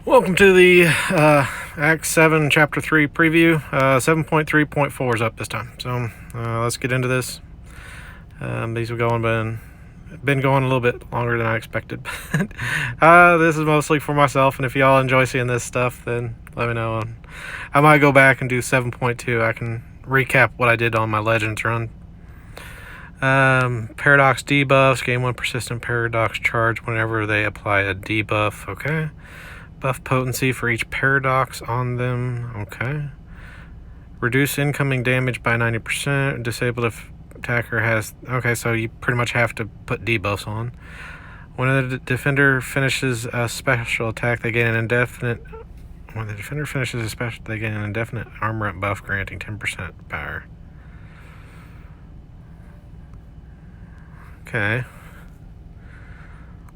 Welcome to the Act 7, Chapter 3 preview. 7.3.4 is up this time, so let's get into this. These have been going a little bit longer than I expected. This is mostly for myself, and if y'all enjoy seeing this stuff, then let me know. I might go back and do 7.2. I can recap what I did on my Legends run. Paradox debuffs. Gain 1 persistent paradox charge whenever they apply a debuff. Okay. Buff potency for each paradox on them. Okay. Reduce incoming damage by 90%. Disabled if attacker has... Okay, so you pretty much have to put debuffs on. When the defender finishes a special attack, they gain an indefinite... When the defender finishes a special, they gain an indefinite armor buff granting 10% power. Okay.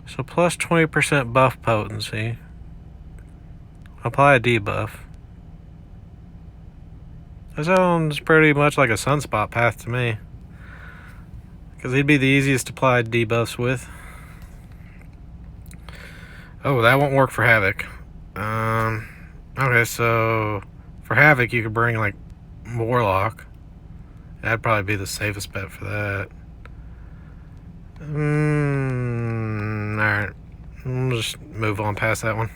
So plus 20% buff potency. Apply a debuff. That sounds pretty much like a Sunspot path to me. Because he'd be the easiest to apply debuffs with. Oh, that won't work for Havoc. Okay, so for Havoc you could bring like Warlock. That'd probably be the safest bet for that. Alright. We'll just move on past that one.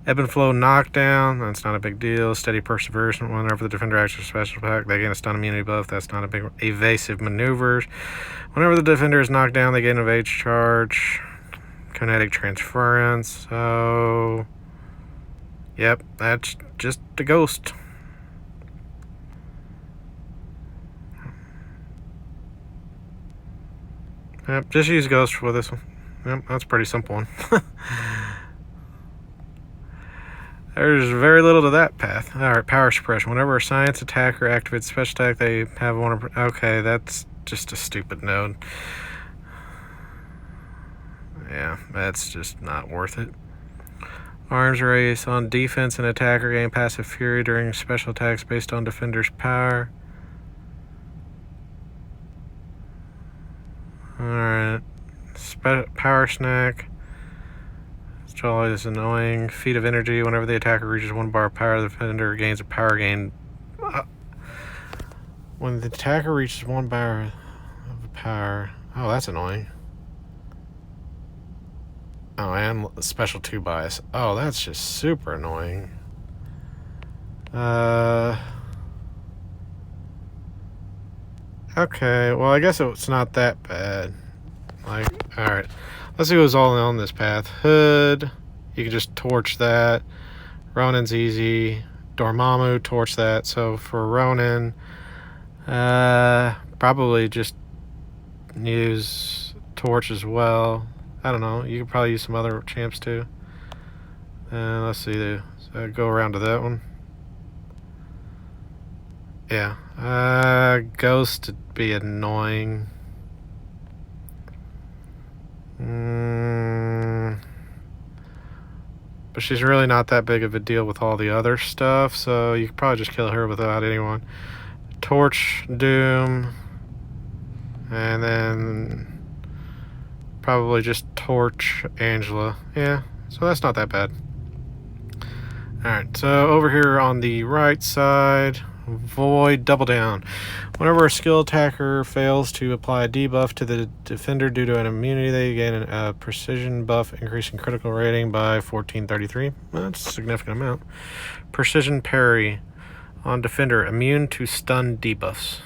Ebb and Flow knockdown, that's not a big deal. Steady Perseverance, whenever the defender acts a special attack, they gain a stun immunity buff, that's not a big... Evasive maneuvers, whenever the defender is knocked down, they gain an evade charge. Kinetic transference, so... Yep, that's just a ghost. Yep, just use ghost for this one. Yep, that's a pretty simple one. There's very little to that path. Alright, Power Suppression. Whenever a science attacker activates special attack, they have one... Okay, that's just a stupid node. Yeah, that's just not worth it. Arms Race. On defense, an attacker gain passive fury during special attacks based on defender's power. Alright. Power Snack. It's always annoying. Feat of Energy. Whenever the attacker reaches 1 bar of power, the defender gains a power gain. When the attacker reaches 1 bar of power... Oh, that's annoying. Oh, and special 2 bias. Oh, that's just super annoying. Okay, well, I guess it's not that bad. Like, alright. Let's see who's all on this path. Hood, you can just torch that. Ronin's easy. Dormammu, torch that. So for Ronin, probably just use torch as well. I don't know. You could probably use some other champs too. Let's see. So go around to that one. Yeah. Ghost would be annoying. But she's really not that big of a deal with all the other stuff, so you could probably just kill her without anyone. Torch Doom, and then probably just torch Angela. Yeah, so that's not that bad. Alright, so over here on the right side, Void Double Down. Whenever a skill attacker fails to apply a debuff to the defender due to an immunity, they gain a precision buff, increasing critical rating by 1433. That's a significant amount. Precision Parry. On defender, immune to stun debuffs.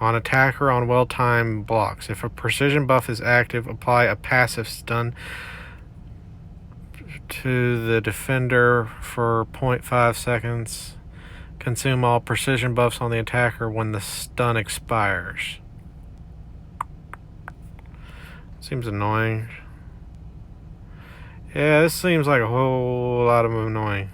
On attacker on well-timed blocks. If a precision buff is active, apply a passive stun to the defender for 0.5 seconds. Consume all precision buffs on the attacker when the stun expires. Seems annoying. Yeah, this seems like a whole lot of annoying.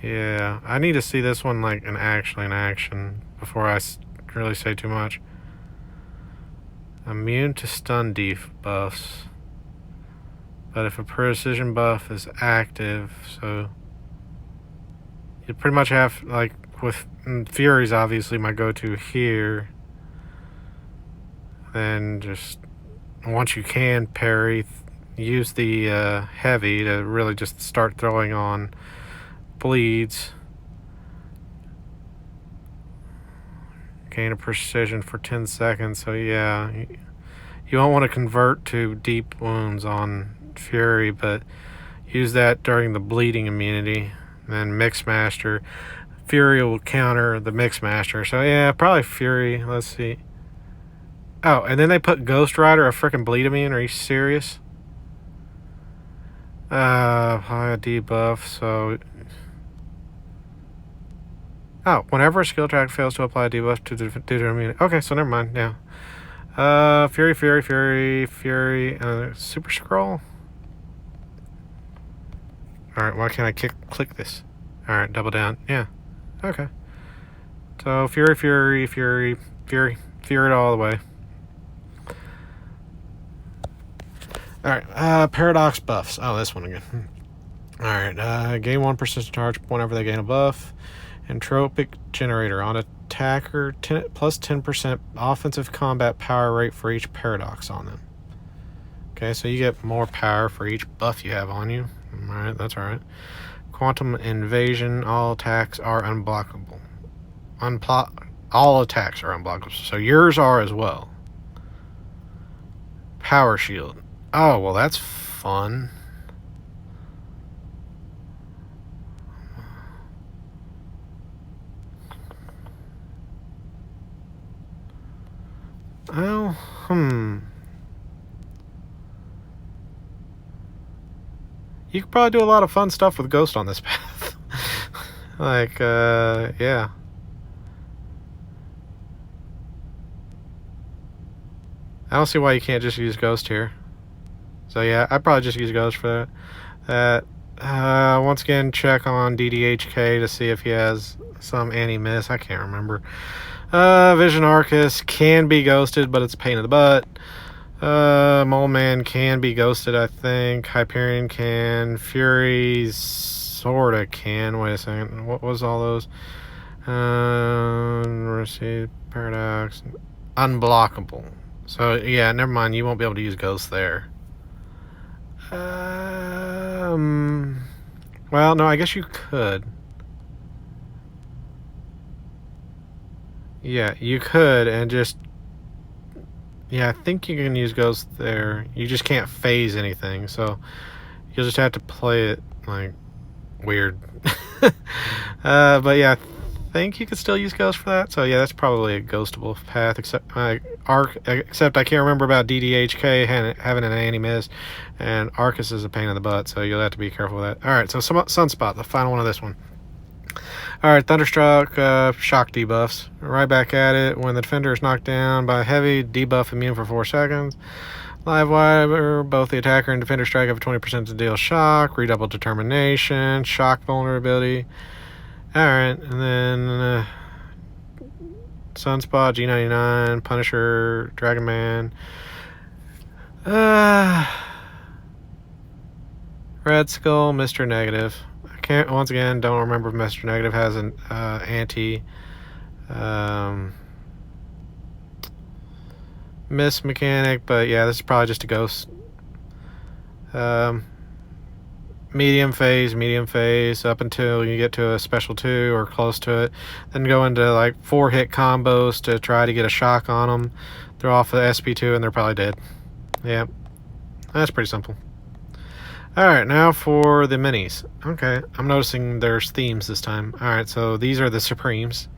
Yeah, I need to see this one like actually in action before I really say too much. Immune to stun debuffs. But if a precision buff is active, so you pretty much have, like, with Fury's obviously my go-to here. Then just once you can parry, use the heavy to really just start throwing on bleeds. Gain a precision for 10 seconds. So yeah, you won't want to convert to deep wounds on Fury, but use that during the bleeding immunity. And then Mixmaster. Fury will counter the Mixmaster. So yeah, probably Fury. Let's see. Oh, and then they put Ghost Rider a freaking bleed immune. Are you serious? Apply a debuff. So whenever a skill track fails to apply a debuff due to immunity. Okay, so never mind. Yeah. Fury, Super Scroll. Alright, why can't I click this? Alright, double down. Yeah. Okay. So, Fury it all the way. Alright, Paradox buffs. Oh, this one again. Alright, gain 1 persistent charge whenever they gain a buff. Entropic Generator. On attacker, plus 10% offensive combat power rate for each Paradox on them. Okay, so you get more power for each buff you have on you. Alright, that's alright. Quantum Invasion. All attacks are unblockable. All attacks are unblockable. So yours are as well. Power Shield. Oh, well, that's fun. Oh, You could probably do a lot of fun stuff with Ghost on this path. Like, yeah. I don't see why you can't just use Ghost here. So yeah, I'd probably just use Ghost for that. Once again, check on DDHK to see if he has some anti-miss. I can't remember. Vision Arcus can be ghosted, but it's a pain in the butt. Mole Man can be ghosted, I think. Hyperion can. Fury sorta can. Wait a second. What was all those? Receive Paradox. Unblockable. So yeah, never mind. You won't be able to use Ghost there. Well, no, I guess you could. Yeah, you could, and just... Yeah, I think you can use Ghost there. You just can't phase anything, so you'll just have to play it, like, weird. But yeah, I think you could still use Ghost for that. So yeah, that's probably a ghostable path, except except I can't remember about DDHK having an anti-miss, and Arcus is a pain in the butt, so you'll have to be careful with that. Alright, so Sunspot, the final one of this one. Alright, Thunderstruck, shock debuffs. Right back at it. When the defender is knocked down by a heavy, debuff immune for 4 seconds. Live wire, both the attacker and defender strike have a 20% to deal shock. Redouble determination, shock vulnerability. Alright, and then Sunspot, G99, Punisher, Dragon Man. Red Skull, Mr. Negative. Once again, don't remember if Mr. Negative has an anti miss mechanic, but yeah, this is probably just a ghost. Medium phase up until you get to a special 2 or close to it, then go into like 4-hit combos to try to get a shock on them, throw off the SP2, and they're probably dead. Yeah, that's pretty simple. Alright, now for the minis. Okay, I'm noticing there's themes this time. Alright, so these are the Supremes.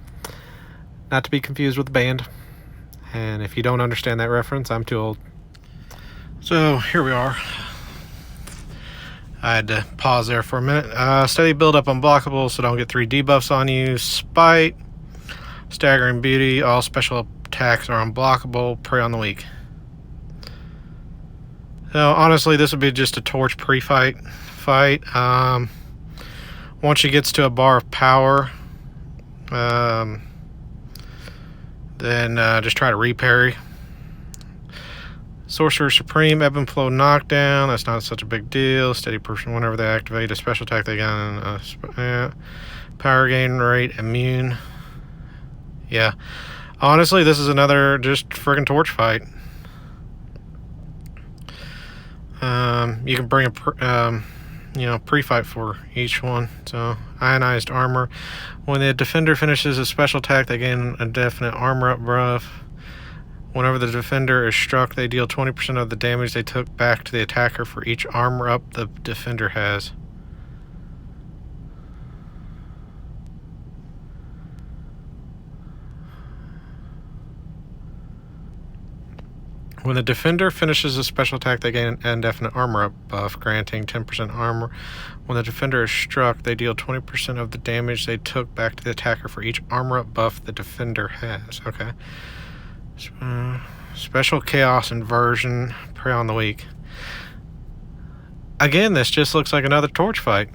Not to be confused with the band. And if you don't understand that reference, I'm too old. So, here we are. I had to pause there for a minute. Steady build up unblockable, so don't get 3 debuffs on you. Spite. Staggering Beauty. All special attacks are unblockable. Prey on the Weak. So honestly, this would be just a torch pre-fight. Once she gets to a bar of power, then just try to reparry. Sorcerer Supreme, Ebb and Flow Knockdown. That's not such a big deal. Steady person whenever they activate a special attack, they get power gain rate immune. Yeah, honestly, this is another just friggin' torch fight. You can bring a pre-fight for each one. So Ionized Armor. When the defender finishes a special attack, they gain a definite armor up buff. Whenever the defender is struck, they deal 20% of the damage they took back to the attacker for each armor up the defender has. When the defender finishes a special attack, they gain an indefinite armor up buff, granting 10% armor. When the defender is struck, they deal 20% of the damage they took back to the attacker for each armor up buff the defender has. Okay. Special Chaos Inversion, Prey on the Weak. Again, this just looks like another torch fight.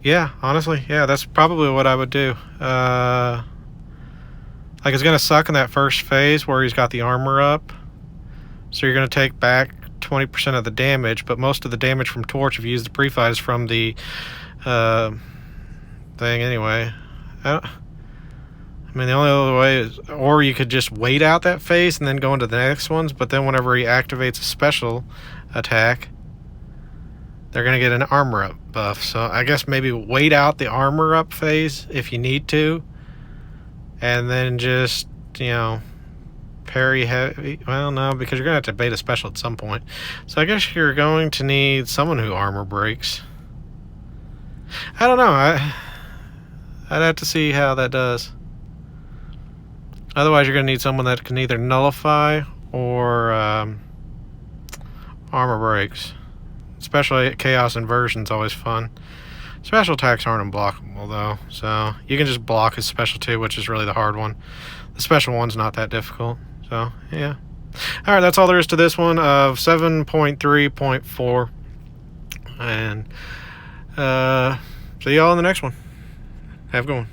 Yeah, honestly, yeah, that's probably what I would do. Like, it's going to suck in that first phase where he's got the armor up. So you're going to take back 20% of the damage, but most of the damage from Torch, if you use the pre-fight, is from the thing anyway. I mean, the only other way is, or you could just wait out that phase and then go into the next ones, but then whenever he activates a special attack, they're going to get an armor up buff. So I guess maybe wait out the armor up phase if you need to, and then just, parry heavy. Well, no, because you're going to have to bait a special at some point. So I guess you're going to need someone who armor breaks. I don't know. I'd have to see how that does. Otherwise, you're going to need someone that can either nullify or armor breaks. Especially Chaos Inversion's always fun. Special attacks aren't unblockable, though. So you can just block his special too, which is really the hard one. The special one's not that difficult. So, yeah. Alright, that's all there is to this one of 7.3.4. And see y'all in the next one. Have a good one.